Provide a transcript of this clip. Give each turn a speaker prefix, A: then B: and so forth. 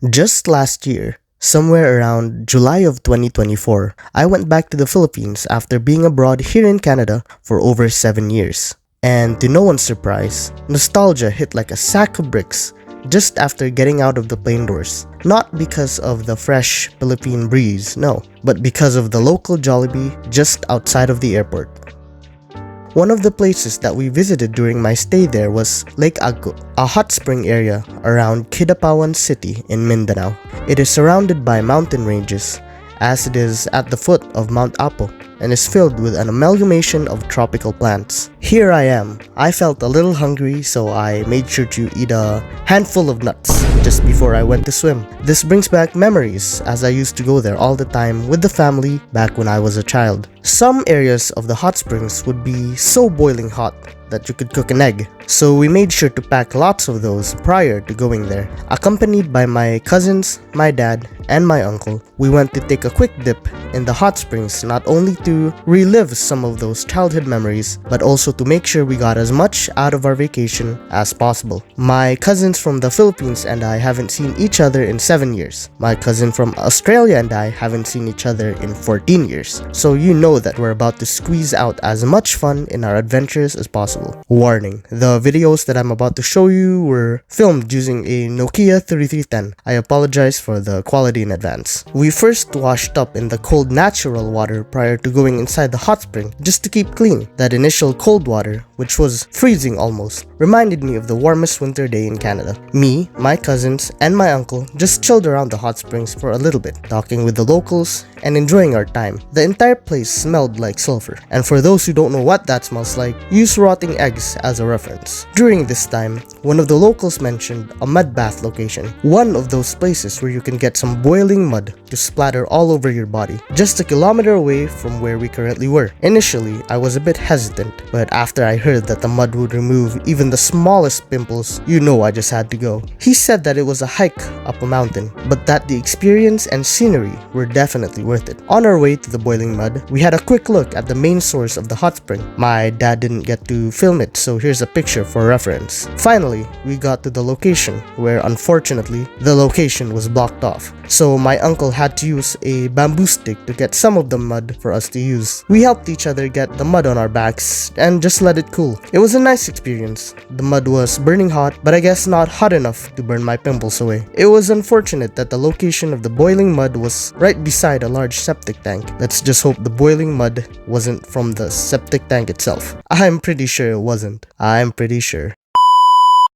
A: Just last year, somewhere around July of 2024, I went back to the Philippines after being abroad here in Canada for over 7 years. And to no one's surprise, nostalgia hit like a sack of bricks just after getting out of the plane doors. Not because of the fresh Philippine breeze, no, but because of the local Jollibee just outside of the airport. One of the places that we visited during my stay there was Lake Agco, a hot spring area around Kidapawan City in Mindanao. It is surrounded by mountain ranges, as it is at the foot of Mount Apo and is filled with an amalgamation of tropical plants. Here I am. I felt a little hungry, so I made sure to eat a handful of nuts just before I went to swim. This brings back memories, as I used to go there all the time with the family back when I was a child. Some areas of the hot springs would be so boiling hot that you could cook an egg, so we made sure to pack lots of those prior to going there. Accompanied by my cousins, my dad, and my uncle, we went to take a quick dip in the hot springs, not only to relive some of those childhood memories, but also to make sure we got as much out of our vacation as possible. My cousins from the Philippines and I haven't seen each other in 7 years. My cousin from Australia and I haven't seen each other in 14 years. So you know that we're about to squeeze out as much fun in our adventures as possible. Warning, the videos that I'm about to show you were filmed using a Nokia 3310. I apologize for the quality in advance. We first washed up in the cold natural water prior to going inside the hot spring just to keep clean. That initial cold water, which was freezing almost, reminded me of the warmest winter day in Canada. Me, my cousins, and my uncle just chilled around the hot springs for a little bit, talking with the locals and enjoying our time. The entire place smelled like sulfur, and for those who don't know what that smells like, use rotting eggs as a reference. During this time, one of the locals mentioned a mud bath location, one of those places where you can get some boiling mud to splatter all over your body, just a kilometer away from where we currently were. Initially, I was a bit hesitant, but after I heard that the mud would remove even the smallest pimples, you know I just had to go. He said that it was a hike up a mountain, but that the experience and scenery were definitely worth it. On our way to the boiling mud, we had a quick look at the main source of the hot spring. My dad didn't get to film it, so here's a picture for reference. Finally, we got to the location, where unfortunately, the location was blocked off. So my uncle had to use a bamboo stick to get some of the mud for us to use. We helped each other get the mud on our backs and just let it cool. It was a nice experience. The mud was burning hot, but I guess not hot enough to burn my pimples away. It was unfortunate that the location of the boiling mud was right beside a large septic tank. Let's just hope the boiling mud wasn't from the septic tank itself. I'm pretty sure it wasn't. I'm pretty sure.